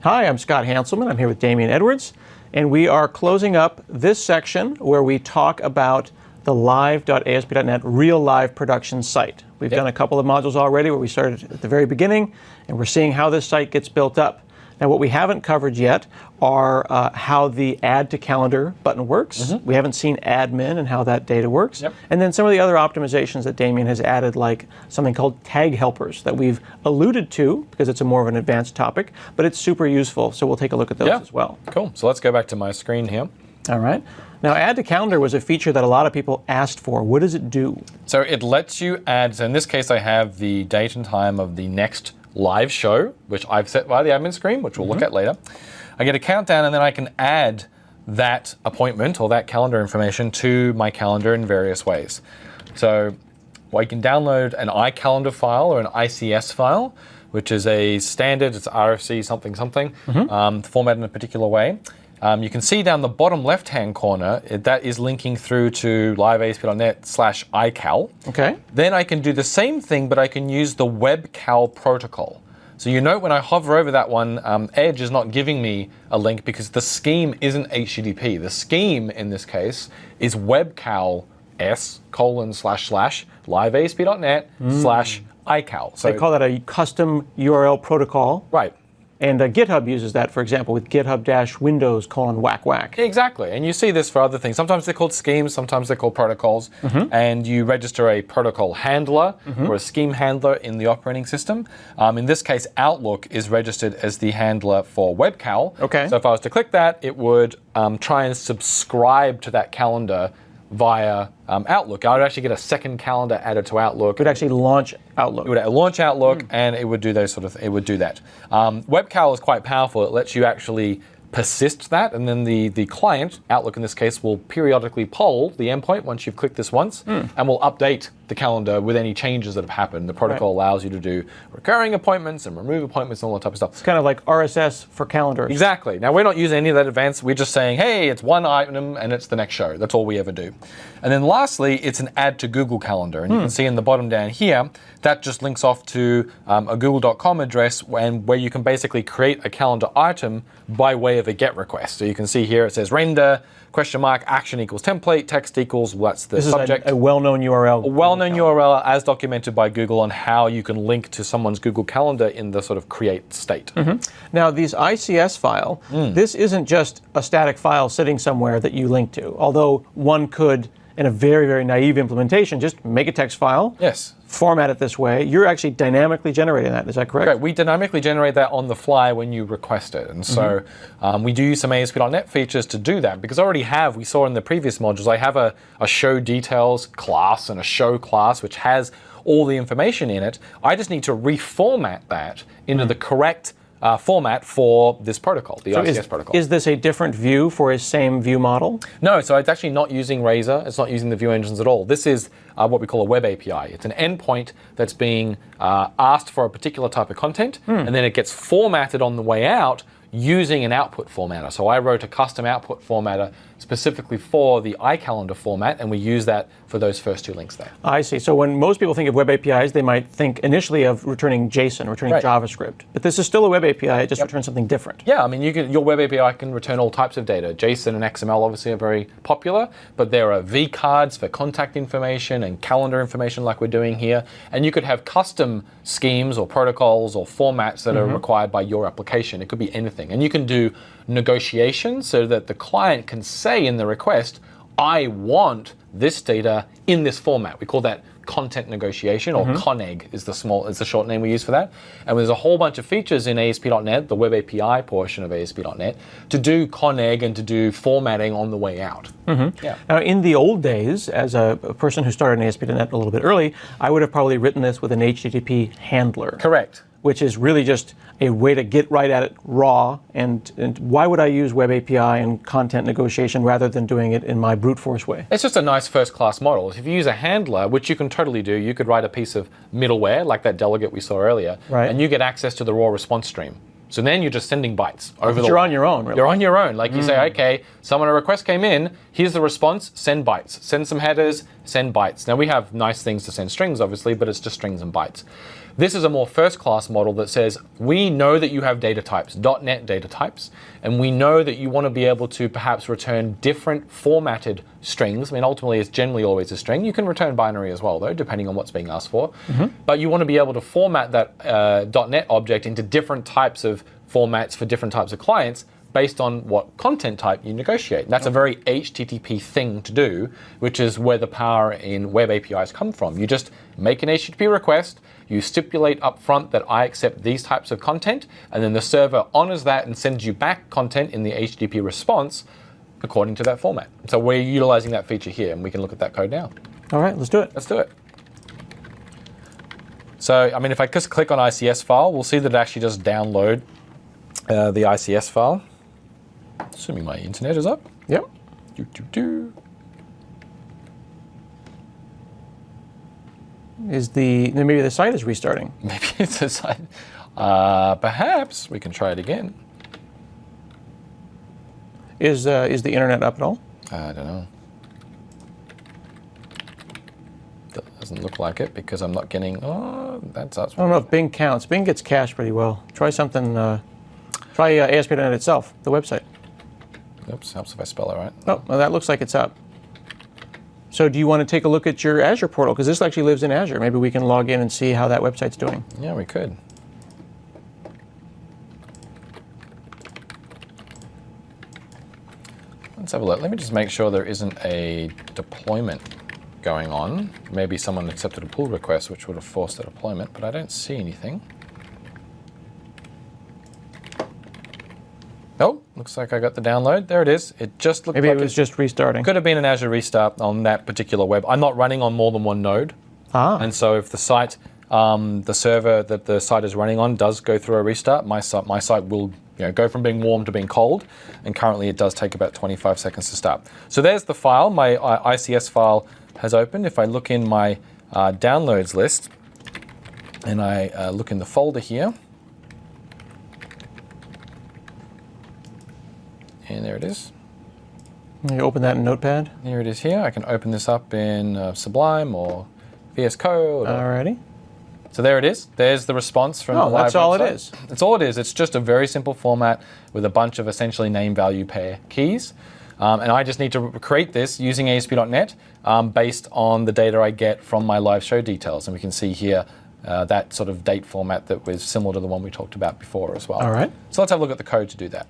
Hi, I'm Scott Hanselman. I'm here with Damien Edwards, and we are closing up this section where we talk about the live.asp.NET real live production site. We've done a couple of modules already where we started at the very beginning, and we're seeing how this site gets built up. Now, what we haven't covered yet are how the Add to Calendar button works. We haven't seen admin and how that data works. And then some of the other optimizations that Damien has added, like something called tag helpers that we've alluded to because it's a more of an advanced topic, but it's super useful. So we'll take a look at those as well. Cool. So let's go back to my screen here. All right. Now, Add to Calendar was a feature that a lot of people asked for. What does it do? So it lets you add, so in this case, I have the date and time of the next live show, which I've set by the admin screen, which we'll look at later. I get a countdown, and then I can add that appointment or that calendar information to my calendar in various ways. So I can download an iCalendar file or an ICS file, which is a standard, it's RFC something something, formatted in a particular way. You can see down the bottom left-hand corner, that is linking through to liveasp.net/iCal. Okay. Then I can do the same thing, but I can use the WebCal protocol. So you note when I hover over that one, Edge is not giving me a link because the scheme isn't HTTP. The scheme in this case is WebCal s://liveasp.net/iCal. So they call that a custom URL protocol. Right. And GitHub uses that, for example, with GitHub-Windows:\whack. Exactly, and you see this for other things. Sometimes they're called schemes, sometimes they're called protocols, and you register a protocol handler or a scheme handler in the operating system. In this case, Outlook is registered as the handler for WebCal. Okay. So if I was to click that, it would try and subscribe to that calendar via Outlook. I would actually get a second calendar added to Outlook. It would actually launch Outlook. It would launch Outlook, and it would do those sort of. It would do that. WebCal is quite powerful. It lets you actually persist that, and then the client, Outlook in this case, will periodically poll the endpoint once you've clicked this once, and will update the calendar with any changes that have happened. The protocol allows you to do recurring appointments and remove appointments and all that type of stuff. It's kind of like RSS for calendars. Exactly. Now, we're not using any of that advanced. We're just saying, hey, it's one item and it's the next show. That's all we ever do. And then lastly, it's an add to Google Calendar. And you can see in the bottom down here, that just links off to a google.com address where you can basically create a calendar item by way of a GET request. So you can see here it says render, action equals template, text equals, that's the subject. This is a well-known URL. A well-known URL as documented by Google on how you can link to someone's Google Calendar in the sort of create state. Now, these ICS file, this isn't just a static file sitting somewhere that you link to, although one could, in a very, very naive implementation, just make a text file. Yes. Format it this way. You're actually dynamically generating that. Is that correct? Correct. We dynamically generate that on the fly when you request it. And so we do use some ASP.NET features to do that because I already have, we saw in the previous modules, I have a show details class and a show class which has all the information in it. I just need to reformat that into the correct format for this protocol, the ICS protocol. Is this a different view for a same view model? No, so it's actually not using Razor. It's not using the view engines at all. This is what we call a web API. It's an endpoint that's being asked for a particular type of content, and then it gets formatted on the way out using an output formatter. So I wrote a custom output formatter specifically for the iCalendar format, and we use that for those first two links there. I see. So when most people think of web APIs, they might think initially of returning JSON, returning JavaScript. But this is still a web API. It just returns something different. Yeah, I mean, your web API can return all types of data. JSON and XML obviously are very popular, but there are vCards for contact information and calendar information like we're doing here. And you could have custom schemes or protocols or formats that are required by your application. It could be anything. And you can do negotiations so that the client can say in the request, I want this data in this format. We call that content negotiation, or CONNEG is the short name we use for that. And there's a whole bunch of features in ASP.NET, the web API portion of ASP.NET, to do CONNEG and to do formatting on the way out. Yeah. Now, in the old days, as a person who started in ASP.NET a little bit early, I would have probably written this with an HTTP handler. Correct. Which is really just a way to get right at it raw. And why would I use web API and content negotiation rather than doing it in my brute force way? It's just a nice first-class model. If you use a handler, which you can totally do, you could write a piece of middleware, like that delegate we saw earlier, and you get access to the raw response stream. So then you're just sending bytes over You're on your own, really. You're on your own. Like you say, okay, a request came in, here's the response, send bytes. Send some headers, send bytes. Now we have nice things to send strings, obviously, but it's just strings and bytes. This is a more first-class model that says, we know that you have data types, .NET data types, and we know that you want to be able to perhaps return different formatted strings. I mean, ultimately, it's generally always a string. You can return binary as well, though, depending on what's being asked for. But you want to be able to format that .NET object into different types of formats for different types of clients based on what content type you negotiate. And that's a very HTTP thing to do, which is where the power in web APIs come from. You just make an HTTP request, you stipulate up front that I accept these types of content, and then the server honors that and sends you back content in the HTTP response according to that format. So we're utilizing that feature here, and we can look at that code now. All right, let's do it. Let's do it. So, I mean, if I just click on ICS file, we'll see that it actually does download the ICS file. Assuming my internet is up. Yep. Maybe the site is restarting? Maybe it's a site. Perhaps we can try it again. Is the internet up at all? I don't know. Doesn't look like it because I'm not getting. Oh, that's us. I don't know if Bing counts. Bing gets cached pretty well. Try something. Try ASP.NET itself, the website. Oops, helps if I spell it right. Oh, well, that looks like it's up. So do you want to take a look at your Azure portal? Because this actually lives in Azure. Maybe we can log in and see how that website's doing. Yeah, we could. Let's have a look. Let me just make sure there isn't a deployment going on. Maybe someone accepted a pull request, which would have forced a deployment, but I don't see anything. Oh, looks like I got the download. There it is. It just looked Maybe like it was just restarting. Could have been an Azure restart on that particular web. I'm not running on more than one node. And so if the site, the server that the site is running on does go through a restart, my site will go from being warm to being cold. And currently it does take about 25 seconds to start. So there's the file. My ICS file has opened. If I look in my downloads list and I look in the folder here, and there it is. You open that in Notepad. Here it is here. I can open this up in Sublime or VS Code. Alrighty. So there it is. There's the response from the live that's all website. it is. That's all it is. It's just a very simple format with a bunch of essentially name value pair keys. And I just need to create this using ASP.NET based on the data I get from my live show details. And we can see here that sort of date format that was similar to the one we talked about before as well. All right. So let's have a look at the code to do that.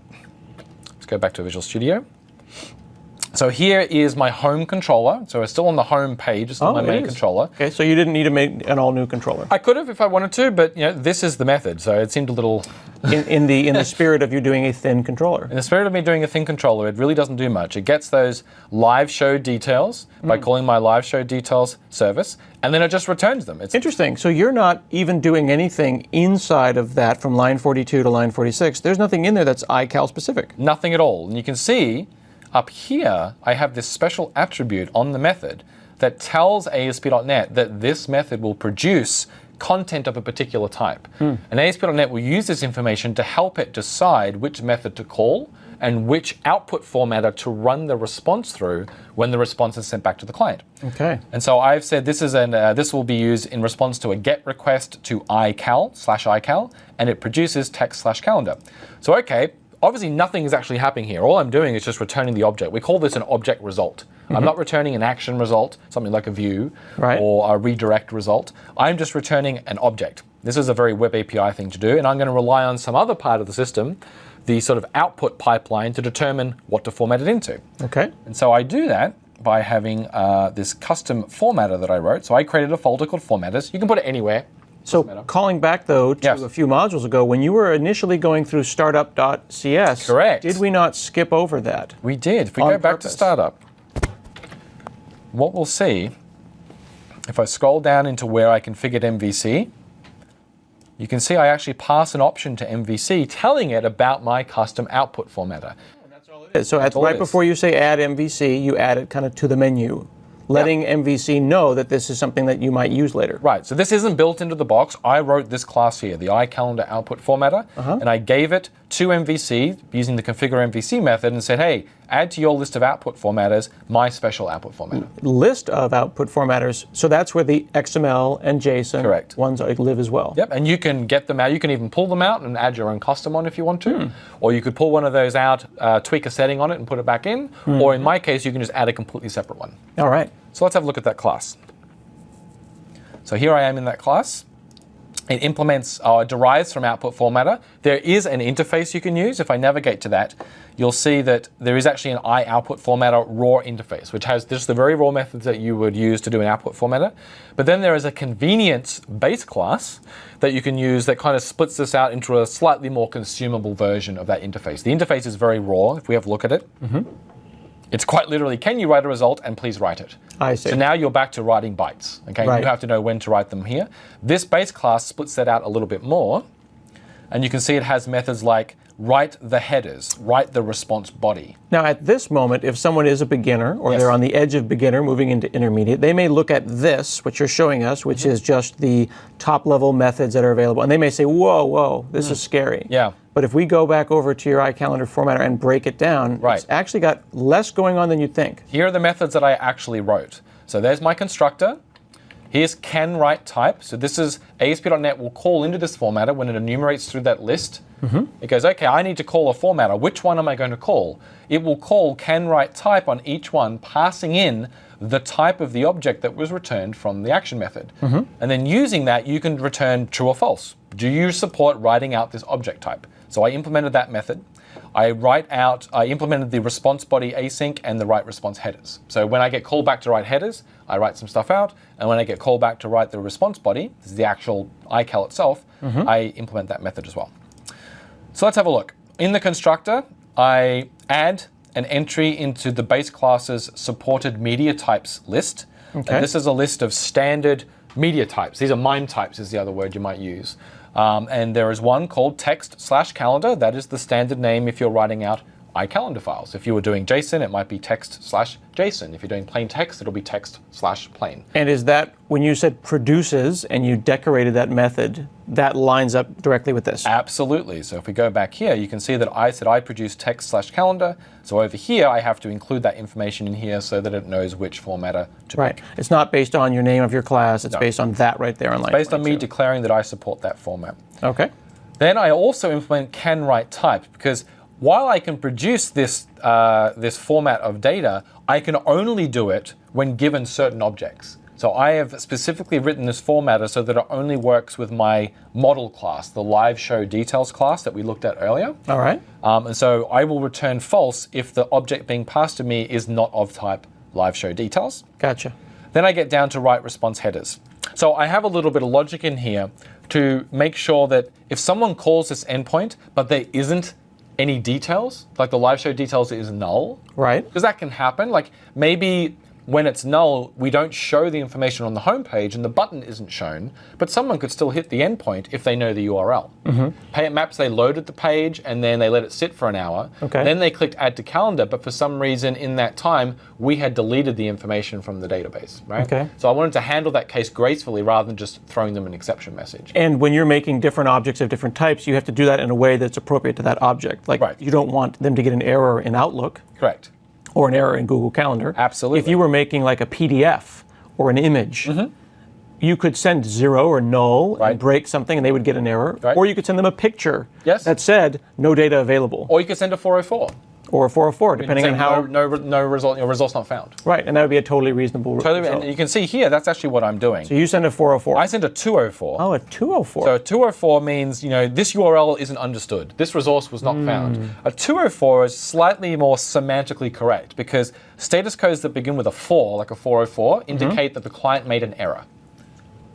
Let's go back to Visual Studio. So here is my home controller. So it's still on the home page. It's still my main controller. Okay, so you didn't need to make an all-new controller. I could have if I wanted to, but this is the method. So it seemed a little... in the spirit of you doing a thin controller. In the spirit of me doing a thin controller, it really doesn't do much. It gets those live show details by calling my live show details service, and then it just returns them. It's interesting. So you're not even doing anything inside of that from line 42 to line 46. There's nothing in there that's iCal specific. Nothing at all. And you can see up here, I have this special attribute on the method that tells ASP.NET that this method will produce content of a particular type. And ASP.NET will use this information to help it decide which method to call and which output formatter to run the response through when the response is sent back to the client. Okay. And so I've said this is this will be used in response to a GET request to iCal, and it produces text/calendar. So okay, obviously nothing is actually happening here. All I'm doing is just returning the object. We call this an object result. I'm not returning an action result, something like a view, or a redirect result. I'm just returning an object. This is a very web API thing to do, and I'm going to rely on some other part of the system, the sort of output pipeline, to determine what to format it into. Okay. And so I do that by having this custom formatter that I wrote. So I created a folder called formatters. You can put it anywhere. So calling back, though, to a few modules ago, when you were initially going through startup.cs, correct, did we not skip over that? We did. If we go back to startup, what we'll see, if I scroll down into where I configured MVC, you can see I actually pass an option to MVC telling it about my custom output formatter. That's all it is. So right before you say add MVC, you add it kind of to the menu, letting MVC know that this is something that you might use later. Right, so this isn't built into the box. I wrote this class here, the iCalendar output formatter, and I gave it to MVC using the configure MVC method and said, hey, add to your list of output formatters my special output formatter. List of output formatters. So that's where the XML and JSON Correct. ones live as well. Yep, and you can get them out. You can even pull them out and add your own custom one if you want to. Or you could pull one of those out, tweak a setting on it and put it back in. Or in my case, you can just add a completely separate one. All right. So let's have a look at that class. So here I am in that class. It implements or derives from output formatter. There is an interface you can use. If I navigate to that, you'll see that there is actually an iOutput formatter raw interface, which has just the very raw methods that you would use to do an output formatter. But then there is a convenience base class that you can use that kind of splits this out into a slightly more consumable version of that interface. The interface is very raw. If we have a look at it, it's quite literally, can you write a result and please write it? I see. So now you're back to writing bytes. Okay, Right. you have to know when to write them here. This base class splits that out a little bit more, and you can see it has methods like write the headers, write the response body. Now, at this moment, if someone is a beginner or Yes. they're on the edge of beginner moving into intermediate, they may look at this, which you're showing us, which is just the top level methods that are available. And they may say, whoa, this is scary. Yeah. But if we go back over to your iCalendar formatter and break it down, Right. it's actually got less going on than you'd think. Here are the methods that I actually wrote. So there's my constructor. Here's can_write_type. So this is ASP.NET will call into this formatter when it enumerates through that list. It goes, okay, I need to call a formatter. Which one am I going to call? It will call can_write_type on each one, passing in the type of the object that was returned from the action method. And then using that, you can return true or false. Do you support writing out this object type? So I implemented that method. I implemented the response body async and the write response headers. So when I get called back to write headers, I write some stuff out. And when I get called back to write the response body, this is the actual iCal itself, I implement that method as well. So let's have a look. In the constructor, I add an entry into the base class's supported media types list. Okay. And this is a list of standard media types. These are MIME types is the other word you might use. And there is one called text/calendar. That is the standard name if you're writing out iCalendar files. If you were doing JSON, it might be text/JSON. If you're doing plain text, it'll be text/plain. And is that, when you said produces and you decorated that method, that lines up directly with this? Absolutely. So if we go back here, you can see that I said I produce text/calendar. So over here, I have to include that information in here so that it knows which formatter to Right. pick. It's not based on your name of your class. It's No. based on that right there on line Based on me 22. declaring that I support that format. Okay. Then I also implement can_write_type because while I can produce this format of data, I can only do it when given certain objects. So I have specifically written this formatter so that it only works with my model class, the live show details class that we looked at earlier. All right. And so I will return false if the object being passed to me is not of type live show details. Gotcha. Then I get down to write response headers. So I have a little bit of logic in here to make sure that if someone calls this endpoint, but there isn't any details, like the live show details is null, Right. because that can happen. Like maybe when it's null, we don't show the information on the home page and the button isn't shown, but someone could still hit the endpoint if they know the URL. Pay Maps, they loaded the page and then they let it sit for an hour. Okay. Then they clicked add to calendar, but for some reason in that time, we had deleted the information from the database, right? Okay. So I wanted to handle that case gracefully rather than just throwing them an exception message. And when you're making different objects of different types, you have to do that in a way that's appropriate to that object. Like Right. you don't want them to get an error in Outlook Correct. or an error in Google Calendar. Absolutely. If you were making like a PDF or an image, you could send 0 or null Right. and break something and they would get an error. Right. Or you could send them a picture Yes. that said no data available Or you could send a 404. or a 404, depending on Saying how. no result, your result's not found. Right, and that would be a totally reasonable Totally, result. and you can see here, that's actually what I'm doing. So you send a 404. I sent a 204. Oh, a 204. So a 204 means, this URL isn't understood. This resource was not found. A 204 is slightly more semantically correct because status codes that begin with a 4, like a 404, indicate that the client made an error.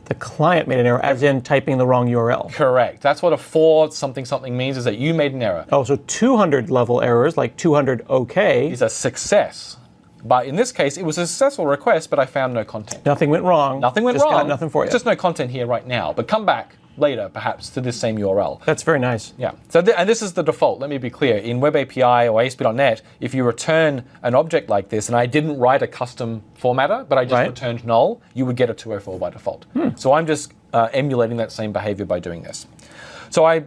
The client made an error, as in typing the wrong URL. Correct. That's what a 4 something something means, is that you made an error. Oh, so 200 level errors, like 200 OK, It's a success. But in this case, it was a successful request, but I found no content. nothing went wrong. Nothing went just wrong. Got nothing for you. Just no content here right now. But come back later, perhaps, to this same URL. That's very nice. Yeah. So and this is the default. Let me be clear. In Web API or ASP.NET, if you return an object like this, and I didn't write a custom formatter, but I just Right. returned null, you would get a 204 by default. So I'm just emulating that same behavior by doing this. So I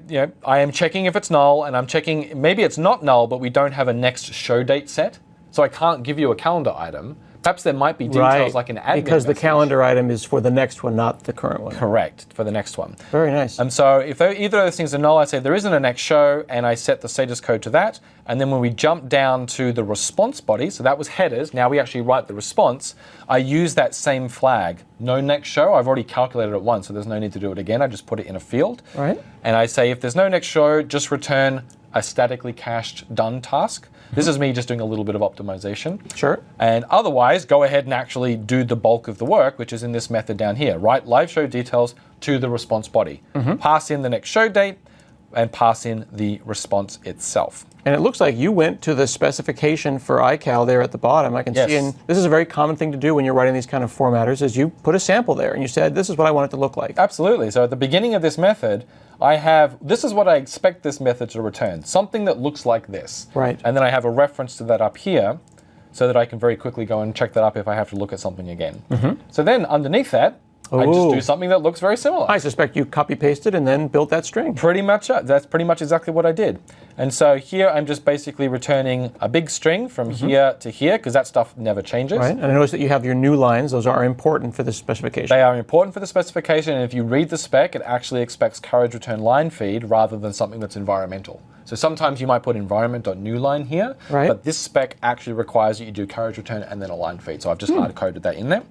am checking if it's null, and I'm checking maybe it's not null, but we don't have a next show date set, so I can't give you a calendar item. Perhaps there might be details like an admin because the message. calendar item is for the next one, not the current one. Correct, for the next one. Very nice. So if either of those things are null, I say there isn't a next show, and I set the status code to that. And then when we jump down to the response body, so that was headers, now we actually write the response, I use that same flag, no next show. I've already calculated it once, so there's no need to do it again. I just put it in a field. Right. And I say if there's no next show, just return a statically cached done task. This is me just doing a little bit of optimization. Sure. And otherwise, go ahead and actually do the bulk of the work, which is in this method down here. Write live show details to the response body. Pass in the next show date and pass in the response itself. And it looks like you went to the specification for iCal there at the bottom. I can Yes. see, and this is a very common thing to do when you're writing these kind of formatters, is you put a sample there and you said, this is what I want it to look like. Absolutely. So at the beginning of this method, this is what I expect this method to return, something that looks like this. Right. And then I have a reference to that up here so that I can very quickly go and check that up if I have to look at something again. So then underneath that, I just Ooh. do something that looks very similar. I suspect you copy-pasted and then built that string. Pretty much, that's pretty much exactly what I did. And so here I'm just basically returning a big string from here to here, because that stuff never changes. Right. And I notice that you have your new lines. Those are important for this specification. They are important for the specification, and if you read the spec, it actually expects courage return line feed rather than something that's environmental. So sometimes you might put environment.newline here, Right. but this spec actually requires that you do courage return and then a line feed. So I've just hard-coded that in there.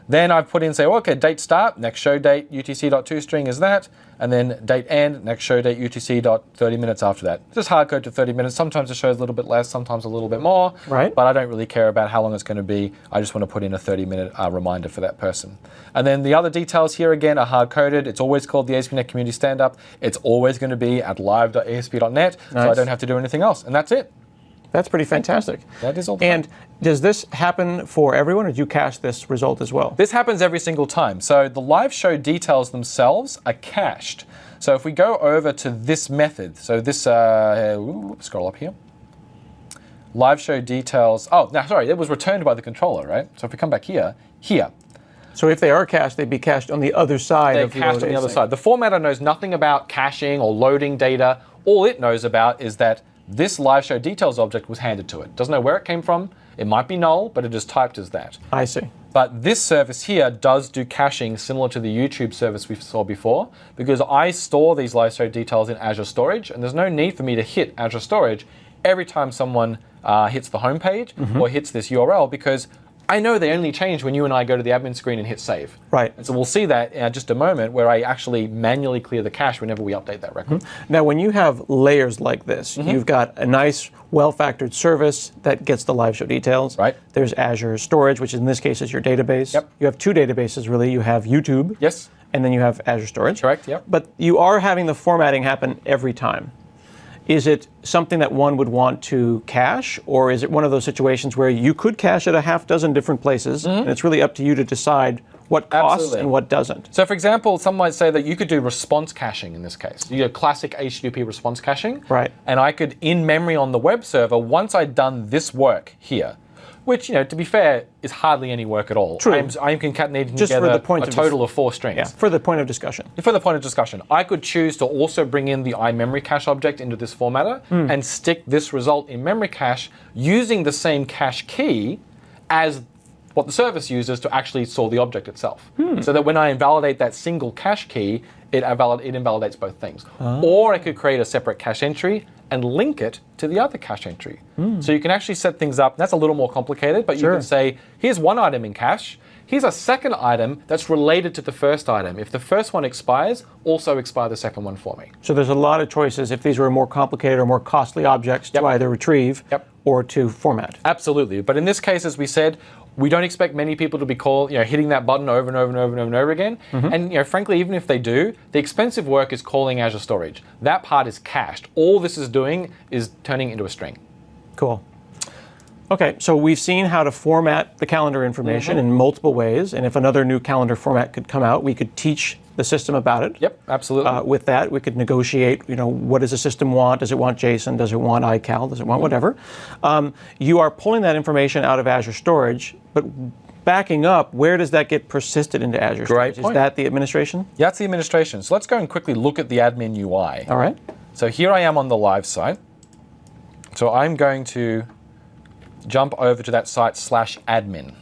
Then I've put in, say, okay, date start, next show date, UTC.toString is that, and then date end, next show date, UTC.30 minutes after that. Just hard code to 30 minutes. Sometimes it shows a little bit less, sometimes a little bit more, Right. but I don't really care about how long it's going to be. I just want to put in a 30-minute reminder for that person. And then the other details here, again, are hard-coded. It's always called the ASP.NET Community Stand-Up. It's always going to be at live.asp.net, so I Nice. don't have to do anything else, and that's it. That's pretty fantastic. That is all. And does this happen for everyone, or do you cache this result as well? This happens every single time. So the live show details themselves are cached. So if we go over to this method, so this, scroll up here. Live show details, it was returned by the controller, right? So if we come back here. So if they are cached, they'd be cached on the other side They're of the cached on the other async. side. The formatter knows nothing about caching or loading data. All it knows about is that this live show details object was handed to it. Doesn't know where it came from. It might be null, but it is typed as that. I see. But this service here does do caching similar to the YouTube service we saw before, because I store these live show details in Azure Storage, and there's no need for me to hit Azure Storage every time someone hits the homepage or hits this URL, because I know they only change when you and I go to the admin screen and hit save. Right. And so we'll see that in just a moment, where I actually manually clear the cache whenever we update that record. Now, when you have layers like this, you've got a nice, well-factored service that gets the live show details. Right. There's Azure Storage, which in this case is your database. Yep. You have two databases, really. You have YouTube. Yes. And then you have Azure Storage. Correct, yep. But you are having the formatting happen every time. Is it something that one would want to cache, or is it one of those situations where you could cache at a half dozen different places, and it's really up to you to decide what costs Absolutely. and what doesn't? So for example, some might say that you could do response caching in this case. You do classic HTTP response caching. Right. And I could, in memory on the web server, once I'd done this work here, which, to be fair, is hardly any work at all. True. I'm concatenating Just for together the point a of total of 4 strings. Yeah, for the point of discussion. For the point of discussion, I could choose to also bring in the iMemory cache object into this formatter and stick this result in memory cache using the same cache key as what the service uses to actually store the object itself. So that when I invalidate that single cache key, it invalidates both things. Or I could create a separate cache entry and link it to the other cache entry. So you can actually set things up. That's a little more complicated, but you Sure. can say, here's one item in cache. Here's a second item that's related to the first item. If the first one expires, also expire the second one for me. So there's a lot of choices if these were more complicated or more costly objects to either retrieve or to format. Absolutely. But in this case, as we said, we don't expect many people to be hitting that button over and over and over and over and over again. And frankly, even if they do, the expensive work is calling Azure Storage. That part is cached. All this is doing is turning into a string. Cool. Okay, so we've seen how to format the calendar information in multiple ways, and if another new calendar format could come out, we could teach the system about it. Yep, absolutely. With that, we could negotiate, what does the system want? Does it want JSON? Does it want iCal? Does it want whatever? You are pulling that information out of Azure Storage, but backing up, where does that get persisted into Azure Great Storage? point. Is that the administration? Yeah, that's the administration. So let's go and quickly look at the admin UI. All right. So here I am on the live site. So I'm going to jump over to that site /admin.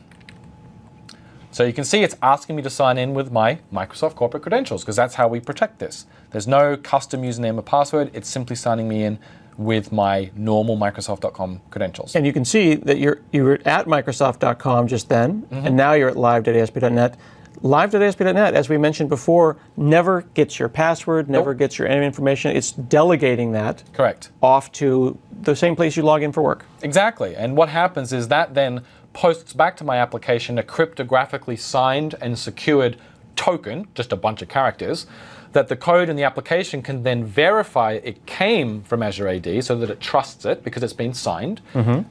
So you can see it's asking me to sign in with my Microsoft corporate credentials because that's how we protect this. There's no custom username or password. It's simply signing me in with my normal Microsoft.com credentials. And you can see that you were at Microsoft.com just then, and now you're at live.asp.net. Live.asp.net, as we mentioned before, never gets your password, never gets your any information. It's delegating that Correct. off to the same place you log in for work. Exactly. And what happens is that then posts back to my application a cryptographically signed and secured token, just a bunch of characters, that the code in the application can then verify it came from Azure AD so that it trusts it because it's been signed.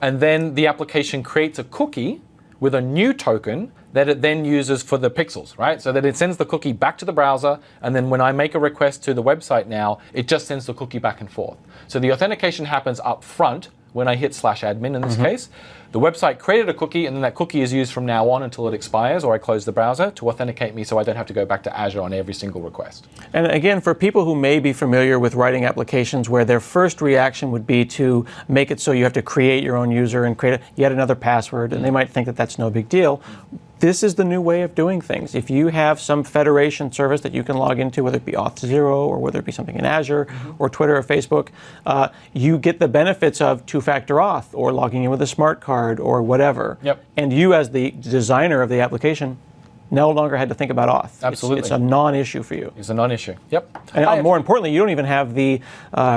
And then the application creates a cookie with a new token that it then uses for the pixels, right? So that it sends the cookie back to the browser, and then when I make a request to the website now, it just sends the cookie back and forth. So the authentication happens up front when I hit /admin in this case. The website created a cookie, and then that cookie is used from now on until it expires or I close the browser to authenticate me so I don't have to go back to Azure on every single request. And again, for people who may be familiar with writing applications where their first reaction would be to make it so you have to create your own user and create yet another password, and they might think that that's no big deal. This is the new way of doing things. If you have some federation service that you can log into, whether it be Auth0 or whether it be something in Azure or Twitter or Facebook, you get the benefits of two-factor auth or logging in with a smart card or whatever. Yep. And you, as the designer of the application, no longer had to think about auth. Absolutely. It's a non-issue for you. It's a non-issue. Yep. And more importantly, you don't even have the,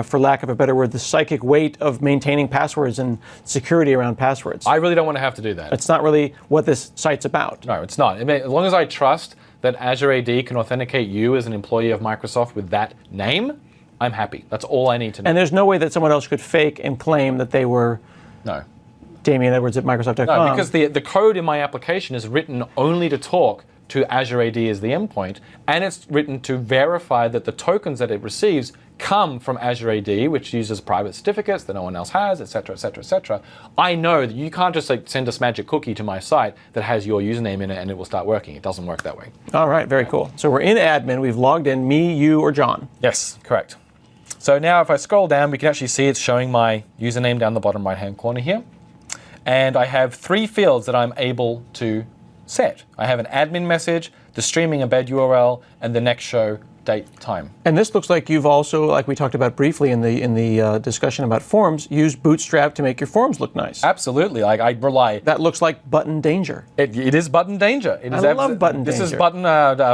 for lack of a better word, the psychic weight of maintaining passwords and security around passwords. I really don't want to have to do that. It's not really what this site's about. No, it's not. I mean, as long as I trust that Azure AD can authenticate you as an employee of Microsoft with that name, I'm happy. That's all I need to know. And there's no way that someone else could fake and claim that they were No. Damien Edwards at Microsoft.com. No, because the code in my application is written only to talk to Azure AD as the endpoint, and it's written to verify that the tokens that it receives come from Azure AD, which uses private certificates that no one else has, et cetera, et cetera, et cetera. I know that you can't just send this magic cookie to my site that has your username in it and it will start working. It doesn't work that way. All right, very cool. So we're in admin. We've logged in, me, you, or John. Yes, correct. So now if I scroll down, we can actually see it's showing my username down the bottom right-hand corner here. And I have 3 fields that I'm able to set. I have an admin message, the streaming embed URL, and the next show date time. And this looks like you've also, like we talked about briefly in the discussion about forms, used Bootstrap to make your forms look nice. Absolutely. Like I rely. That looks like button danger. It is button danger. It is I love button This danger. is button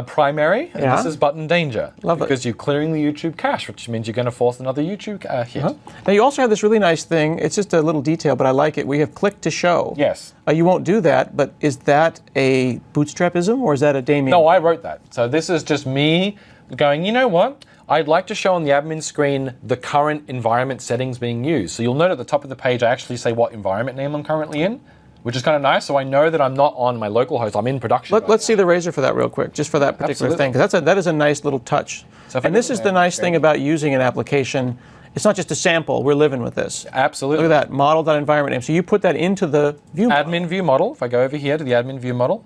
primary, and Yeah. this is button danger. Love it. Because you're clearing the YouTube cache, which means you're going to force another YouTube hit. Now you also have this really nice thing. It's just a little detail, but I like it. We have click to show. Yes. You won't do that, but is that a Bootstrapism or is that a Damien? No, I wrote that. So this is just me going, you know what? I'd like to show on the admin screen the current environment settings being used. So you'll note at the top of the page, I actually say what environment name I'm currently in, which is kind of nice. So I know that I'm not on my local host. I'm in production. Let's see the razor for that real quick, just for that particular Absolutely. thing, because that is a nice little touch. So if I and this go is the there, nice okay. thing about using an application. It's not just a sample. We're living with this. Absolutely. Look at that, model.environment name. So you put that into the view model. Admin view model. If I go over here to the admin view model,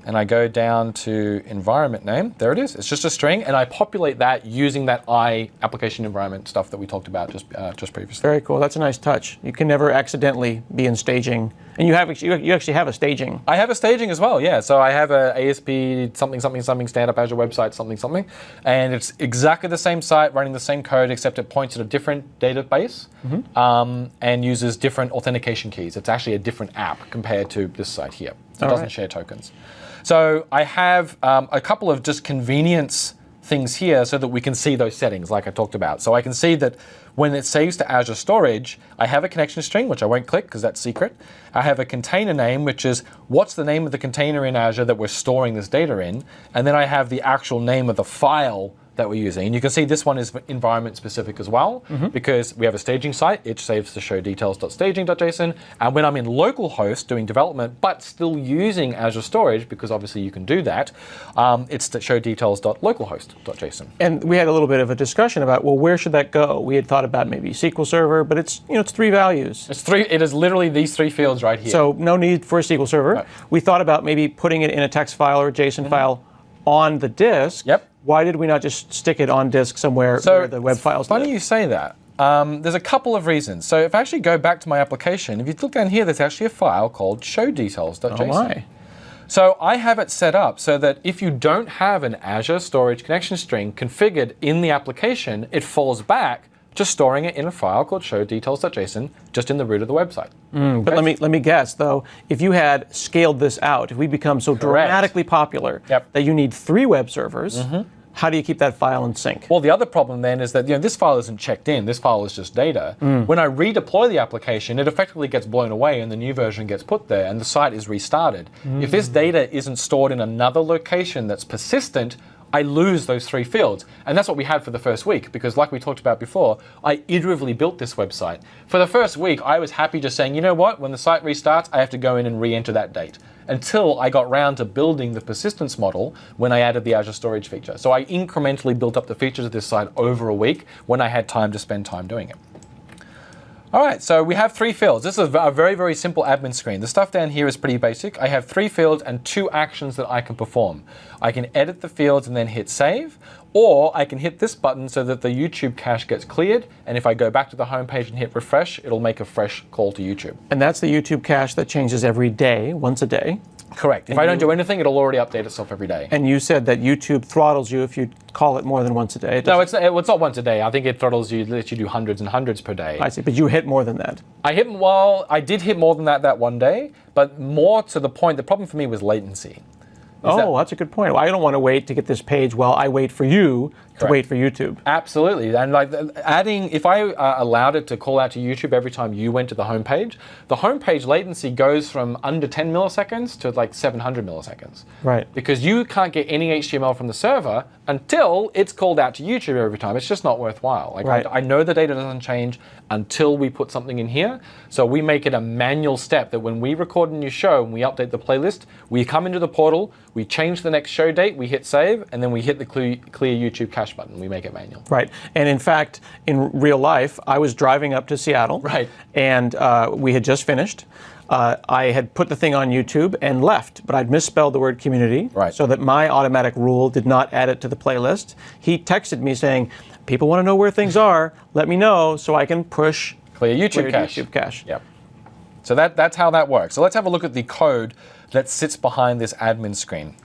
and I go down to environment name, there it is. It's just a string, and I populate that using that application environment stuff that we talked about just previously. Very cool. That's a nice touch. You can never accidentally be in staging, and you actually have a staging. I have a staging as well, yeah. So I have a ASP something stand up Azure website something, and it's exactly the same site running the same code, except it points at a different database and uses different authentication keys. It's actually a different app compared to this site here. So it doesn't share tokens. So I have a couple of just convenience things here so that we can see those settings like I talked about. So I can see that when it saves to Azure Storage, I have a connection string, which I won't click because that's secret. I have a container name, which is what's the name of the container in Azure that we're storing this data in. And then I have the actual name of the file that we're using. And you can see this one is environment specific as well, because we have a staging site. It saves to show details.staging.json. And when I'm in localhost doing development, but still using Azure Storage, because obviously you can do that, it's to show details.localhost.json. And we had a little bit of a discussion about, well, where should that go? We had thought about maybe SQL Server, but it's, it's 3 values. It is literally these 3 fields right here. So no need for a SQL Server. Right. We thought about maybe putting it in a text file or a JSON file on the disk. Yep. Why did we not just stick it on disk somewhere where the web files Funny live? you say that. There's a couple of reasons. So if I actually go back to my application, if you look down here, there's actually a file called showdetails.json. Oh my. So I have it set up so that if you don't have an Azure Storage connection string configured in the application, it falls back to storing it in a file called showdetails.json just in the root of the website. But let me guess though, if you had scaled this out, if we become so dramatically popular that you need 3 web servers, how do you keep that file in sync? Well, the other problem then is that this file isn't checked in. This file is just data. When I redeploy the application, it effectively gets blown away and the new version gets put there and the site is restarted. If this data isn't stored in another location that's persistent, I lose those 3 fields. And that's what we had for the first week, because like we talked about before, I iteratively built this website. For the first week, I was happy just saying, you know what, when the site restarts, I have to go in and re-enter that date, until I got round to building the persistence model when I added the Azure Storage feature. So I incrementally built up the features of this site over a week when I had time to spend time doing it. All right, so we have 3 fields. This is a very, very simple admin screen. The stuff down here is pretty basic. I have 3 fields and 2 actions that I can perform. I can edit the fields and then hit save, or I can hit this button so that the YouTube cache gets cleared, and if I go back to the home page and hit refresh, it'll make a fresh call to YouTube. And that's the YouTube cache that changes every day, once a day. Correct. If I don't do anything, it'll already update itself every day. And you said that YouTube throttles you if you call it more than once a day. No, it's not once a day. I think it throttles you, lets you do hundreds and hundreds per day. I see, but you hit more than that. I did hit more than that one day, but more to the point, the problem for me was latency. That's a good point. Well, I don't want to wait to get this page while I wait for you to wait for YouTube. Absolutely. And like if I allowed it to call out to YouTube every time you went to the homepage latency goes from under 10 milliseconds to like 700 milliseconds. Right. Because you can't get any HTML from the server until it's called out to YouTube every time. It's just not worthwhile. Like right. I know the data doesn't change until we put something in here. So we make it a manual step that when we record a new show and we update the playlist, we come into the portal, we change the next show date, we hit save, and then we hit the clear YouTube cache button. We make it manual. Right. And in fact, in real life, I was driving up to Seattle. Right. And we had just finished. I had put the thing on YouTube and left, but I'd misspelled the word community, right, so that my automatic rule did not add it to the playlist. He texted me saying, people want to know where things are, let me know so I can push clear YouTube cache. Yep. So that's how that works. So let's have a look at the code that sits behind this admin screen.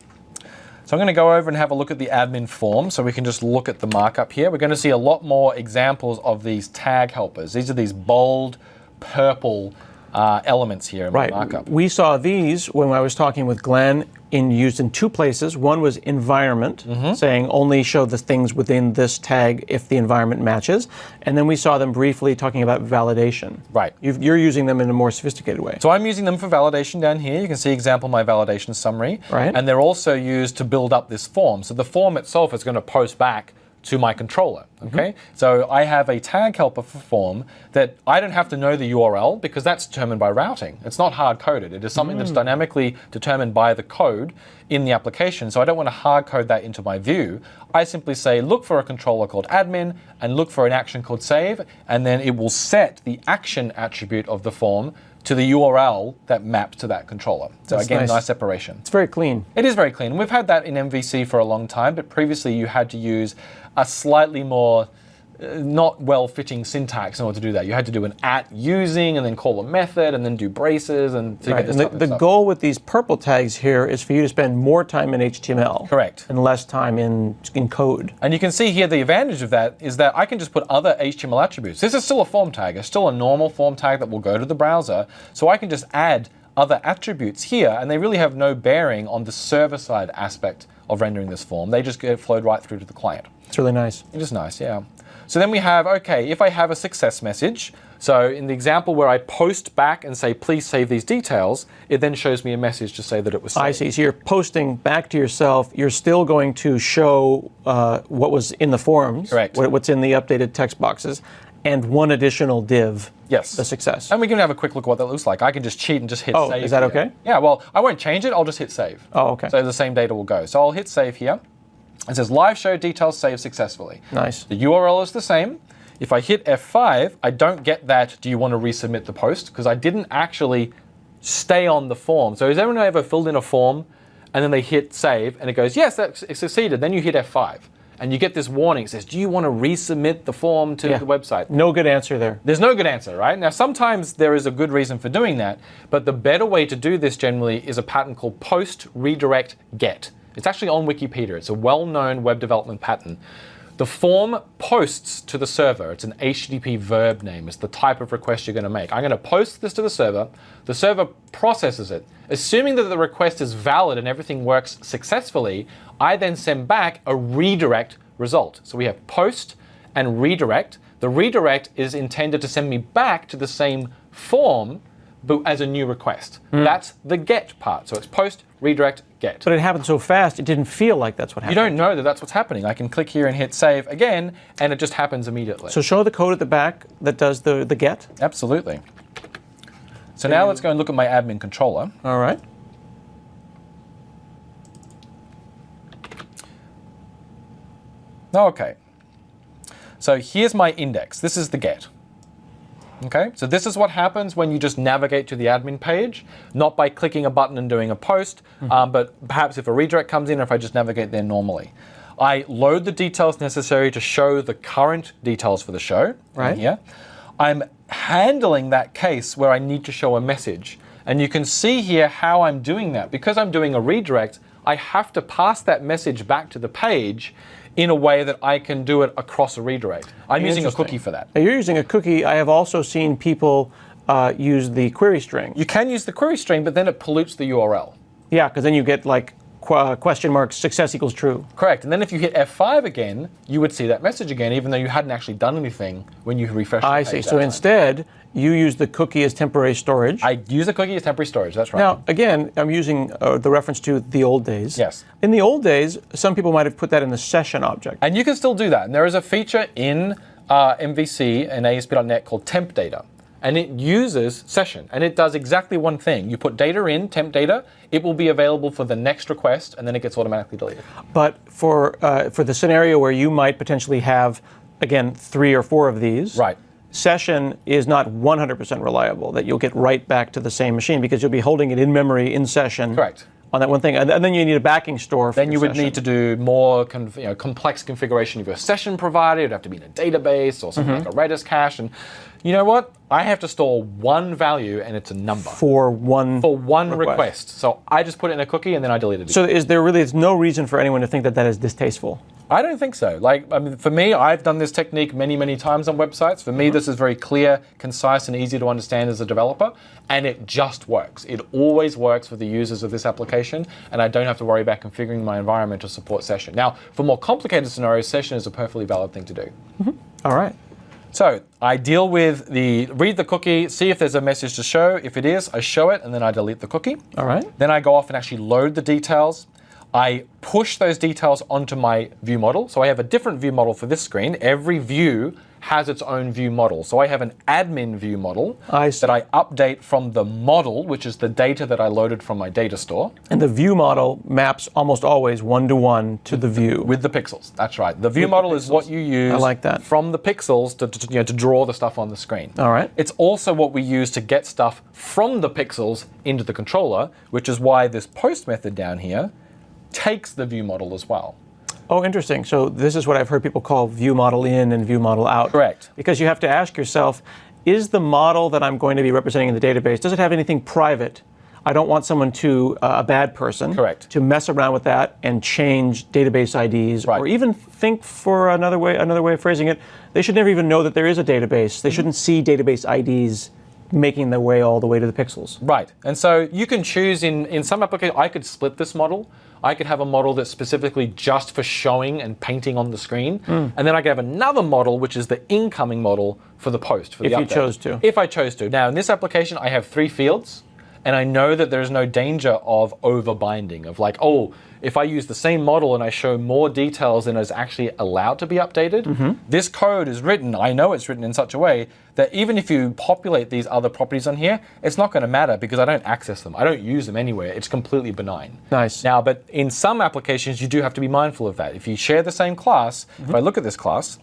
So I'm going to go over and have a look at the admin form so we can just look at the markup here. We're going to see a lot more examples of these tag helpers. These are these bold purple elements here in my markup. We saw these when I was talking with Glenn used in 2 places. One was environment, saying only show the things within this tag if the environment matches. And then we saw them briefly talking about validation. Right. You're using them in a more sophisticated way. So I'm using them for validation down here. You can see example my validation summary. Right. And they're also used to build up this form. So the form itself is going to post back to my controller, okay? So I have a tag helper for form that I don't have to know the URL because that's determined by routing. It's not hard-coded. It is something that's dynamically determined by the code in the application. So I don't want to hard-code that into my view. I simply say, look for a controller called admin and look for an action called save, and then it will set the action attribute of the form to the URL that maps to that controller. So That's again, nice. nice separation. It's very clean. It is very clean. We've had that in MVC for a long time, but previously you had to use a slightly more not well-fitting syntax in order to do that. You had to do an @using and then call a method and then do braces and to get this type of the stuff. goal with these purple tags here is for you to spend more time in HTML. Correct. And less time in code. And you can see here the advantage of that is that I can just put other HTML attributes. This is still a form tag. It's still a normal form tag that will go to the browser. So I can just add other attributes here, and they really have no bearing on the server-side aspect of rendering this form. They just get flowed right through to the client. It's really nice. It is nice, yeah. So then we have, okay, if I have a success message, So in the example where I post back and say, please save these details, it then shows me a message to say that it was saved. I see. So you're posting back to yourself. You're still going to show what was in the forums, Correct. What's in the updated text boxes, and one additional div, Yes. the success. And we can have a quick look at what that looks like. I can just cheat and just hit Oh, save. is that here. okay? Yeah, well, I won't change it. I'll just hit save. Oh, okay. So the same data will go. So I'll hit save here. It says live show details saved successfully. Nice. The URL is the same. If I hit F5, I don't get that, do you want to resubmit the post? Because I didn't actually stay on the form. So has everyone ever filled in a form and then they hit save and it goes, yes, that succeeded. Then you hit F5 and you get this warning. It says, do you want to resubmit the form to the website? No good answer there. There's no good answer, right? Now, sometimes there is a good reason for doing that, but the better way to do this generally is a pattern called post redirect get. It's actually on Wikipedia. It's a well-known web development pattern. The form posts to the server. It's an HTTP verb name. It's the type of request you're going to make. I'm going to post this to the server. The server processes it. Assuming that the request is valid and everything works successfully, I then send back a redirect result. So we have post and redirect. The redirect is intended to send me back to the same form, but as a new request. That's the get part. So it's post, redirect, get. But it happened so fast, it didn't feel like that's what happened. You don't know that that's what's happening. I can click here and hit save again, and it just happens immediately. So show the code at the back that does the get. Absolutely. So now let's go and look at my admin controller. All right. Okay. So here's my index. This is the get. Okay, so this is what happens when you just navigate to the admin page, not by clicking a button and doing a post, but perhaps if a redirect comes in or if I just navigate there normally. I load the details necessary to show the current details for the show. Right. Here. I'm handling that case where I need to show a message. And you can see here how I'm doing that. Because I'm doing a redirect, I have to pass that message back to the page in a way that I can do it across a redirect. I'm using a cookie for that. Now you're using a cookie. I have also seen people use the query string. You can use the query string, but then it pollutes the URL. Yeah, because then you get like question mark success equals true. Correct. And then if you hit F5 again, you would see that message again, even though you hadn't actually done anything when you refreshed the page. I see. that So time. instead, you use the cookie as temporary storage. I use the cookie as temporary storage. That's right. Now, again, I'm using the reference to the old days. Yes. In the old days, some people might have put that in the session object. And you can still do that. And there is a feature in MVC and ASP.NET called temp data. And it uses session. And it does exactly one thing. You put data in, temp data, it will be available for the next request, and then it gets automatically deleted. But for the scenario where you might potentially have, again, 3 or 4 of these, Right. session is not 100% reliable, that you'll get right back to the same machine because you'll be holding it in memory in session. Correct. On that one thing. And then you need a backing store for Then you your would session. need to do more complex configuration of your session provider. It'd have to be in a database or something like a Redis cache. And you know what? I have to store one value, and it's a number. for one request. So I just put it in a cookie, and then I deleted it. So there's no reason for anyone to think that that is distasteful? I don't think so. For me, I've done this technique many, many times on websites. For me, this is very clear, concise, and easy to understand as a developer, and it just works. It always works for the users of this application, and I don't have to worry about configuring my environment to support session. Now, for more complicated scenarios, session is a perfectly valid thing to do. All right. So I deal with read the cookie, see if there's a message to show. If it is, I show it, and then I delete the cookie. All right. Then I go off and actually load the details. I push those details onto my view model. So I have a different view model for this screen. Every view has its own view model. So I have an admin view model that I update from the model, which is the data that I loaded from my data store. And the view model maps almost always one-to-one to the view. With the pixels, that's right. The view model is what you use I like that. from the pixels to draw the stuff on the screen. All right. It's also what we use to get stuff from the pixels into the controller, which is why this post method down here takes the view model as well. Oh, interesting. So this is what I've heard people call view model in and view model out. Correct. Because you have to ask yourself, is the model that I'm going to be representing in the database, does it have anything private? I don't want someone a bad person, Correct. to mess around with that and change database IDs, Right. or even think for another way of phrasing it, they should never even know that there is a database. They shouldn't see database IDs making their way all the way to the pixels. Right. And so you can choose in some applications, I could split this model. I could have a model that's specifically just for showing and painting on the screen. And then I could have another model, which is the incoming model for the post, for the update. If you chose to. If I chose to. Now, in this application, I have 3 fields. And I know that there's no danger of overbinding, of like, oh, if I use the same model and I show more details than is actually allowed to be updated, this code is written, I know it's written in such a way that even if you populate these other properties on here, it's not going to matter because I don't access them. I don't use them anywhere. It's completely benign. Nice. Now, but in some applications, you do have to be mindful of that. If you share the same class, if I look at this class,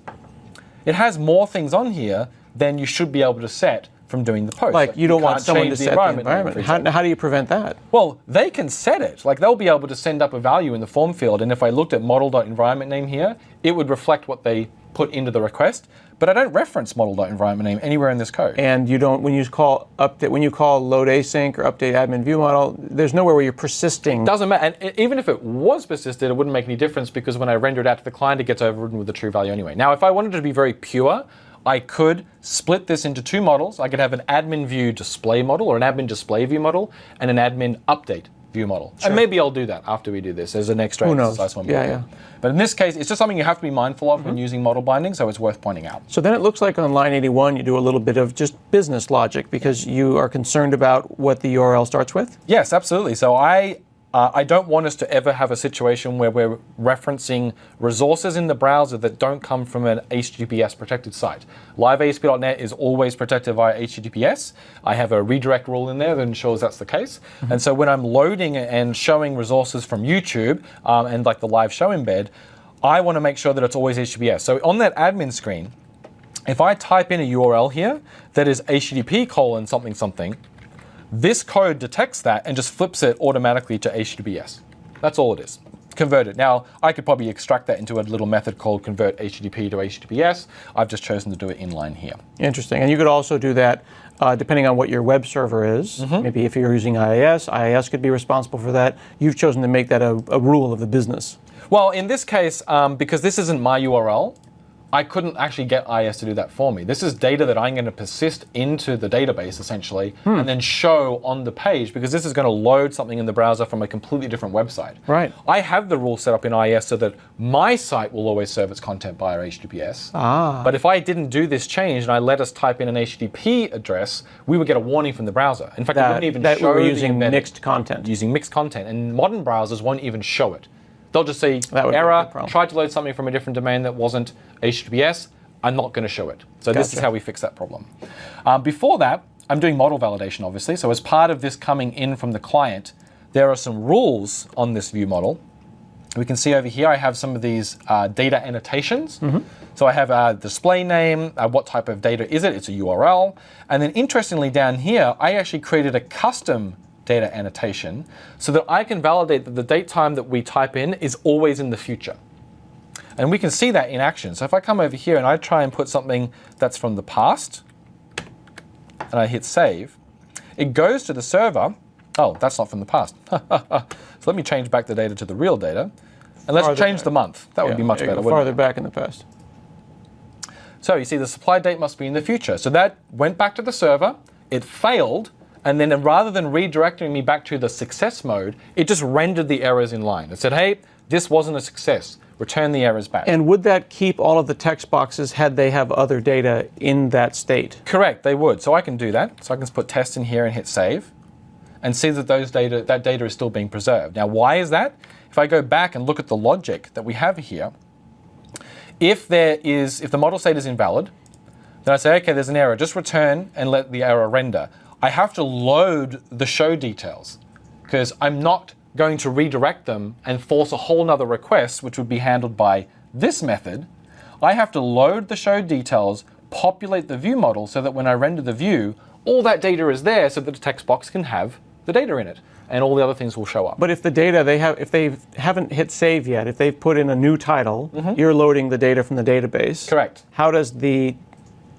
it has more things on here than you should be able to set from doing the post. Like you don't want can't someone to change set the name, for environment. example. How do you prevent that? Well, they can set it. Like they'll be able to send up a value in the form field, and if I looked at model.environment name here, it would reflect what they put into the request. But I don't reference model.environment name anywhere in this code. And you don't when you call load async or update admin view model, there's nowhere where you're persisting. Doesn't matter. And even if it was persisted, it wouldn't make any difference because when I render it out to the client, it gets overridden with the true value anyway. Now, if I wanted to be very pure, I could split this into 2 models. I could have an admin view display model or an admin display view model and an admin update view model. Sure. And maybe I'll do that after we do this as an extra exercise. Who knows? Yeah. But in this case, it's just something you have to be mindful of when using model binding, so it's worth pointing out. So then it looks like on line 81, you do a little bit of just business logic because you are concerned about what the URL starts with? Yes, absolutely. So I don't want us to ever have a situation where we're referencing resources in the browser that don't come from an HTTPS protected site. Live ASP.NET is always protected via HTTPS. I have a redirect rule in there that ensures that's the case. And so when I'm loading and showing resources from YouTube and like the live show embed, I want to make sure that it's always HTTPS. So on that admin screen, if I type in a URL here that is HTTP : something something, this code detects that and just flips it automatically to HTTPS. That's all it is. Convert it. Now, I could probably extract that into a little method called convert HTTP to HTTPS. I've just chosen to do it inline here. Interesting. And you could also do that depending on what your web server is. Maybe if you're using IIS could be responsible for that. You've chosen to make that a rule of the business. Well, in this case, because this isn't my URL, I couldn't actually get IIS to do that for me. This is data that I'm going to persist into the database, essentially, and then show on the page, because this is going to load something in the browser from a completely different website. Right. I have the rule set up in IIS so that my site will always serve its content via HTTPS. But if I didn't do this change and I let us type in an HTTP address, we would get a warning from the browser. In fact, it wouldn't even show we're the using embedded. mixed content. Using mixed content. And modern browsers won't even show it. They'll just say, That would be a error, big problem. tried to load something from a different domain that wasn't HTTPS, I'm not going to show it. So this is how we fix that problem. Before that, I'm doing model validation, obviously. So as part of this coming in from the client, there are some rules on this view model. We can see over here, I have some of these data annotations. So I have a display name, what type of data is it? It's a URL. And then interestingly down here, I actually created a custom data annotation so that I can validate that the date time that we type in is always in the future. And we can see that in action. So if I come over here and I try and put something that's from the past, and I hit save, it goes to the server. Oh, that's not from the past. So let me change back the data to the real data. And let's change the month. That would be much better. Farther back in the past. So you see the supply date must be in the future. So that went back to the server, it failed, and then rather than redirecting me back to the success mode, it just rendered the errors in line. It said, hey, this wasn't a success. Return the errors back. And would that keep all of the text boxes had they have other data in that state? Correct, they would. So I can do that. So I can put test in here and hit save and see that that data is still being preserved. Now, why is that? If I go back and look at the logic that we have here, if the model state is invalid, then I say, okay, there's an error. Just return and let the error render. I have to load the show details because I'm not going to redirect them and force a whole nother request, which would be handled by this method. I have to load the show details, populate the view model so that when I render the view, all that data is there so that the text box can have the data in it and all the other things will show up. But if the data if they haven't hit save yet, if they've put in a new title, you're loading the data from the database. Correct. How does the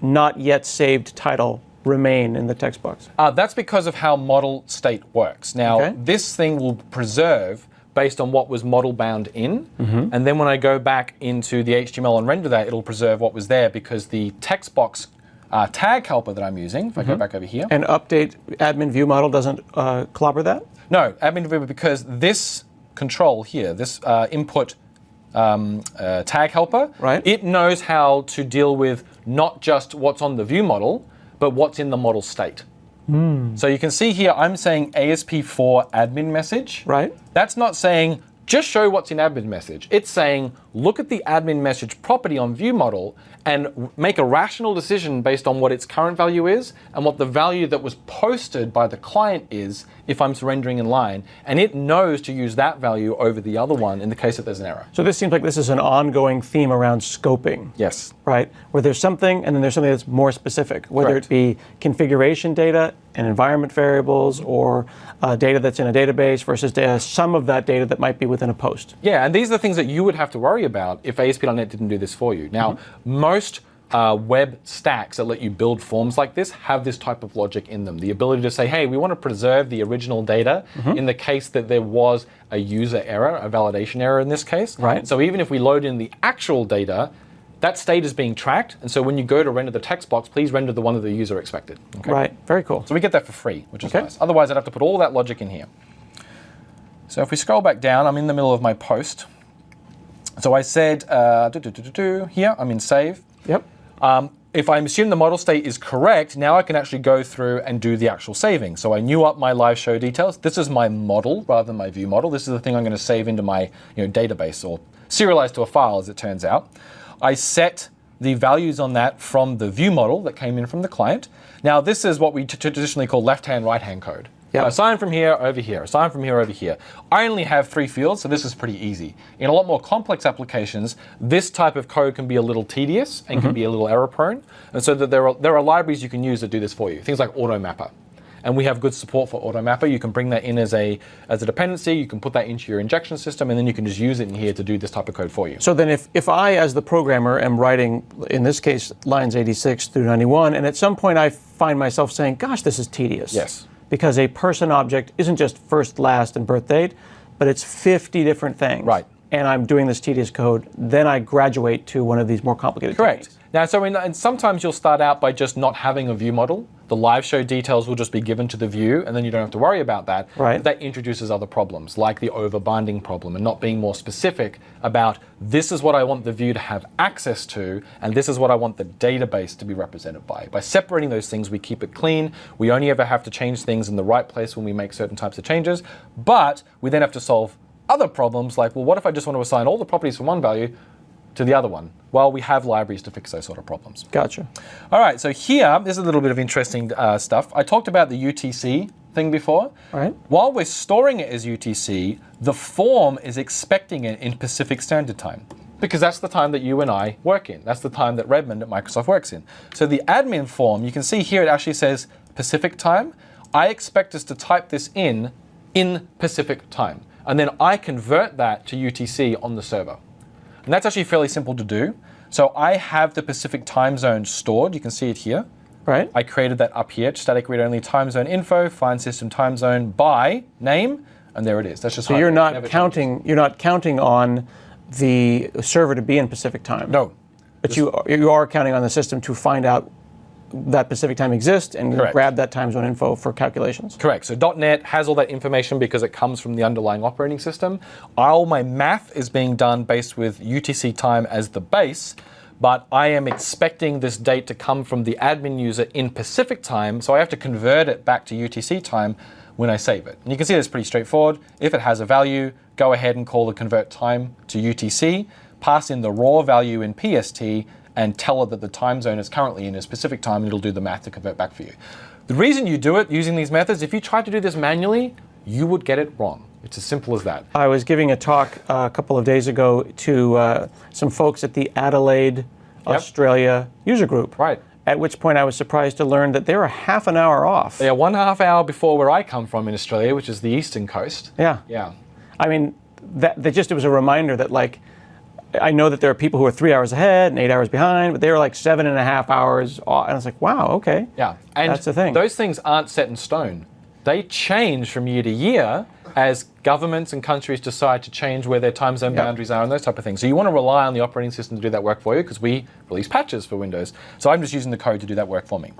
not yet saved title remain in the text box? That's because of how model state works. Now, this thing will preserve based on what was model bound in, and then when I go back into the HTML and render that, it'll preserve what was there because the text box tag helper that I'm using, if I go back over here. And update admin view model doesn't clobber that? No, admin view, because this control here, this input tag helper, Right. it knows how to deal with not just what's on the view model, but what's in the model state. So you can see here, I'm saying ASP4 admin message. Right. That's not saying just show what's in admin message. It's saying look at the admin message property on view model and make a rational decision based on what its current value is and what the value that was posted by the client is if I'm surrendering in line. And it knows to use that value over the other one in the case that there's an error. So this seems like this is an ongoing theme around scoping. Yes. Right? Where there's something and then there's something that's more specific, whether Correct. it be configuration data and environment variables or data that's in a database versus some of that data that might be within a post. Yeah, and these are the things that you would have to worry about if ASP.NET didn't do this for you. Now, most web stacks that let you build forms like this have this type of logic in them. The ability to say, hey, we want to preserve the original data in the case that there was a user error, a validation error in this case. Right. So even if we load in the actual data, that state is being tracked. And so when you go to render the text box, please render the one that the user expected. Okay? Right. Very cool. So we get that for free, which is Okay. nice. Otherwise, I'd have to put all that logic in here. So if we scroll back down, I'm in the middle of my post. So I said, here, I'm in save. Yep. If I assume the model state is correct, now I can actually go through and do the actual saving. So I knew up my live show details. This is my model rather than my view model. This is the thing I'm going to save into my database or serialize to a file, as it turns out. I set the values on that from the view model that came in from the client. Now, this is what we traditionally call left-hand, right-hand code. Yep. Assign from here over here, assign from here over here. I only have 3 fields, so this is pretty easy. In a lot more complex applications, this type of code can be a little tedious and can be a little error prone. And so that there are libraries you can use that do this for you. Things like AutoMapper. And we have good support for AutoMapper. You can bring that in as a dependency, you can put that into your injection system, and then you can just use it in here to do this type of code for you. So then if I, as the programmer, am writing, in this case, lines 86 through 91, and at some point I find myself saying, gosh, this is tedious. Yes. Because a person object isn't just first, last, and birth date, but it's 50 different things. Right. And I'm doing this tedious code, then I graduate to one of these more complicated Correct. techniques. Now, so and sometimes you'll start out by just not having a view model. The live show details will just be given to the view, and then you don't have to worry about that. Right. But that introduces other problems, like the overbinding problem, and not being more specific about this is what I want the view to have access to, and this is what I want the database to be represented by. By separating those things, we keep it clean. We only ever have to change things in the right place when we make certain types of changes, but we then have to solve other problems like, well, what if I just want to assign all the properties from one value to the other one? Well, we have libraries to fix those sort of problems. Gotcha. All right, so here, there's a little bit of interesting stuff. I talked about the UTC thing before. All right. While we're storing it as UTC, the form is expecting it in Pacific Standard Time, because that's the time that you and I work in. That's the time that Redmond at Microsoft works in. So the admin form, you can see here it actually says Pacific Time. I expect us to type this in Pacific Time, and then I convert that to UTC on the server. And that's actually fairly simple to do. So I have the Pacific time zone stored. You can see it here. Right. I created that up here. Static read only time zone info, find system time zone by name, and there it is. That's just So you're not counting on the server to be in Pacific time. No. But you are counting on the system to find out that Pacific time exists and Correct. grab that time zone info for calculations. Correct. So .NET has all that information because it comes from the underlying operating system. All my math is being done based with UTC time as the base, but I am expecting this date to come from the admin user in Pacific time, so I have to convert it back to UTC time when I save it. And you can see that's pretty straightforward. If it has a value, go ahead and call the convert time to UTC, pass in the raw value in PST, and tell it that the time zone is currently in a specific time, and it'll do the math to convert back for you. The reason you do it using these methods, if you tried to do this manually, you would get it wrong. It's as simple as that. I was giving a talk a couple of days ago to some folks at the Adelaide, Australia user group. Right. At which point I was surprised to learn that they were half an hour off. They are 1.5 hour before where I come from in Australia, which is the eastern coast. Yeah. Yeah. I mean, it was a reminder that, like, I know that there are people who are 3 hours ahead and 8 hours behind, but they were like 7.5 hours off. And I was like, wow, okay. Yeah. And that's the thing. those things aren't set in stone. they change from year to year as governments and countries decide to change where their time zone boundaries are and those type of things. So you want to rely on the operating system to do that work for you because we release patches for Windows. So I'm just using the code to do that work for me.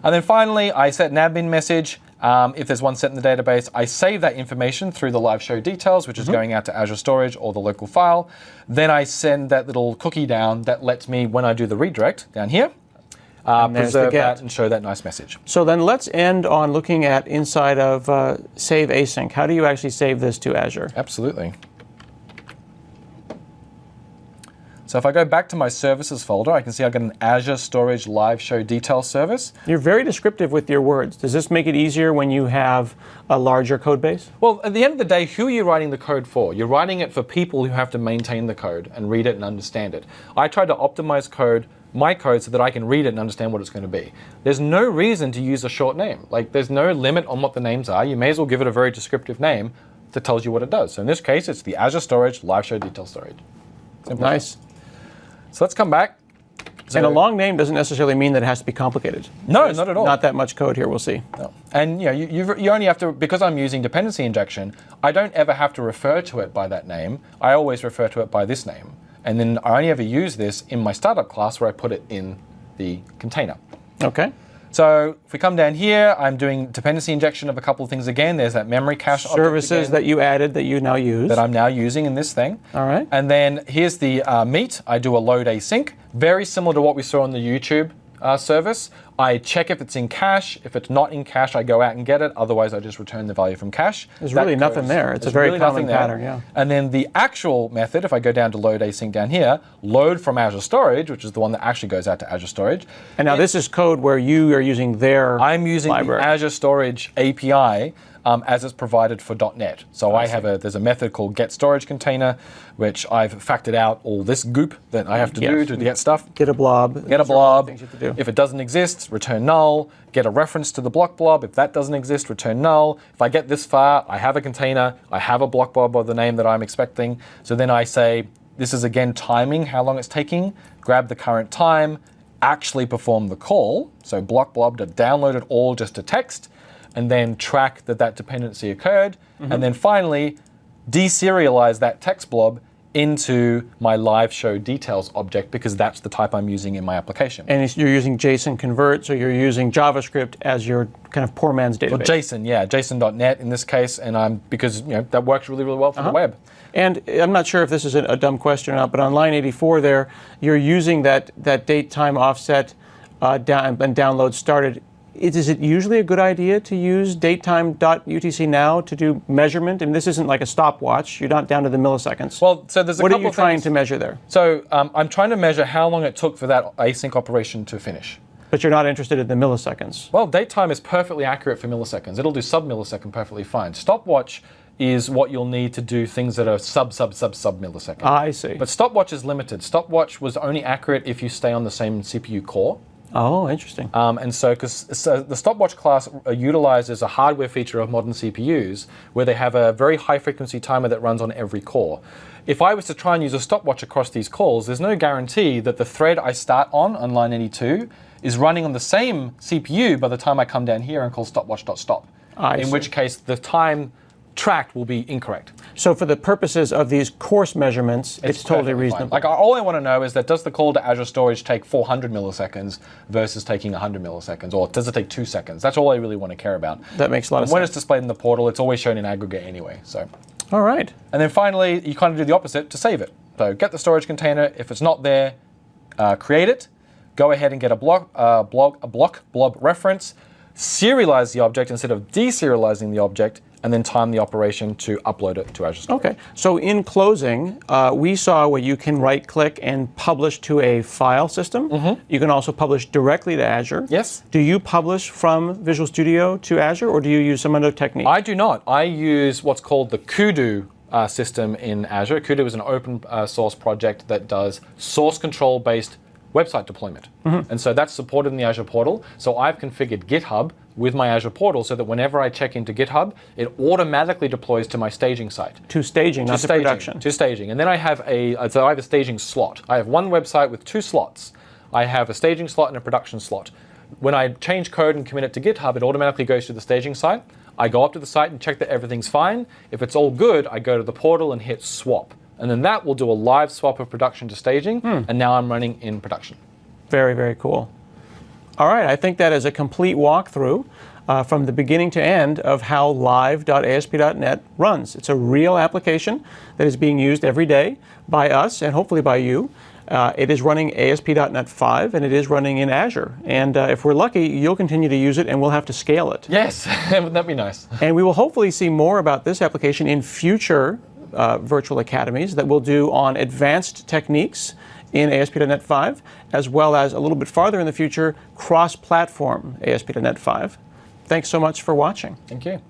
And then finally, I set an admin message. If there's one set in the database, I save that information through the live show details, which is going out to Azure Storage or the local file. Then I send that little cookie down that lets me, when I do the redirect down here, preserve that and show that nice message. So then let's end on looking at inside of Save Async. How do you actually save this to Azure? Absolutely. So if I go back to my services folder, I can see I've got an Azure Storage Live Show Details service. You're very descriptive with your words. Does this make it easier when you have a larger code base? Well, at the end of the day, who are you writing the code for? You're writing it for people who have to maintain the code and read it and understand it. I try to optimize my code so that I can read it and understand what it's going to be. There's no reason to use a short name. Like, there's no limit on what the names are. You may as well give it a very descriptive name that tells you what it does. So in this case, it's the Azure Storage Live Show Detail Storage. Simple. Nice. So let's come back. So, and a long name doesn't necessarily mean that it has to be complicated. No, There's not at all. Not that much code here, we'll see. No. And you only have to, because I'm using dependency injection, I don't ever have to refer to it by that name. I always refer to it by this name. And then I only ever use this in my startup class where I put it in the container. Okay. So if we come down here, I'm doing dependency injection of a couple of things again. There's that memory cache services that you added that you now use. That I'm now using in this thing. All right. And then here's the meat. I do a load async, very similar to what we saw on the YouTube service. I check if it's in cache. If it's not in cache, I go out and get it. Otherwise, I just return the value from cache. There's really nothing there. It's a very really common pattern, yeah. And then the actual method, if I go down to load async down here, load from Azure Storage, which is the one that actually goes out to Azure Storage. And now this is code where you are using their I'm using library. the Azure Storage API as it's provided for .NET. So there's a method called getStorageContainer, which I've factored out all this goop that I have to do to get stuff. Get a blob. Get a blob. Things you have to do. If it doesn't exist, return null. Get a reference to the block blob. If that doesn't exist, return null. If I get this far, I have a container. I have a block blob of the name that I'm expecting. So then I say, this is again timing, how long it's taking. Grab the current time, actually perform the call. So block blob to download it all just to text, and then track that dependency occurred. And then finally, deserialize that text blob into my live show details object because that's the type I'm using in my application. And you're using JSON convert, so you're using JavaScript as your kind of poor man's database. Well, JSON, yeah, JSON.NET in this case, and because that works really, really well for the web. And I'm not sure if this is a dumb question or not, but on line 84 there, you're using that date time offset and download started. Is it usually a good idea to use datetime.utc now to do measurement? And this isn't like a stopwatch. You're not down to the milliseconds. Well, so there's a couple of things. What are you trying to measure there? So I'm trying to measure how long it took for that async operation to finish. But you're not interested in the milliseconds. Well, datetime is perfectly accurate for milliseconds. It'll do sub-millisecond perfectly fine. Stopwatch is what you'll need to do things that are sub millisecond. I see. But stopwatch is limited. Stopwatch was only accurate if you stay on the same CPU core. Oh, interesting. And so the stopwatch class utilizes a hardware feature of modern CPUs where they have a very high frequency timer that runs on every core. If I was to try and use a stopwatch across these calls, there's no guarantee that the thread I start on line 82 is running on the same CPU by the time I come down here and call stopwatch.stop. In which case the time tracked will be incorrect. So for the purposes of these course measurements, it's totally reasonable. Like all I want to know is that does the call to Azure Storage take 400 milliseconds versus taking 100 milliseconds, or does it take 2 seconds? That's all I really want to care about. That makes a lot of sense. When it's displayed in the portal, it's always shown in aggregate anyway. So. All right. And then finally, you kind of do the opposite to save it. So get the storage container. If it's not there, create it. Go ahead and get a blob reference. Serialize the object instead of deserializing the object, and then time the operation to upload it to Azure Storage. Okay, so in closing, we saw where you can right-click and publish to a file system. You can also publish directly to Azure. Yes. Do you publish from Visual Studio to Azure, or do you use some other technique? I do not. I use what's called the Kudu system in Azure. Kudu is an open source project that does source control-based website deployment. And so that's supported in the Azure portal. So I've configured GitHub with my Azure portal so that whenever I check into GitHub, it automatically deploys to my staging site. To staging, not to production. To staging. And then I have I have a staging slot. I have one website with 2 slots. I have a staging slot and a production slot. When I change code and commit it to GitHub, it automatically goes to the staging site. I go up to the site and check that everything's fine. If it's all good, I go to the portal and hit swap. And then that will do a live swap of production to staging, and now I'm running in production. Very, very cool. All right, I think that is a complete walkthrough from the beginning to end of how live.asp.NET runs. It's a real application that is being used every day by us and hopefully by you. It is running ASP.NET 5 and it is running in Azure. And if we're lucky, you'll continue to use it and we'll have to scale it. Yes, wouldn't that be nice? And we will hopefully see more about this application in future virtual academies that we'll do on advanced techniques in ASP.NET 5, as well as a little bit farther in the future, cross-platform ASP.NET 5. Thanks so much for watching. Thank you.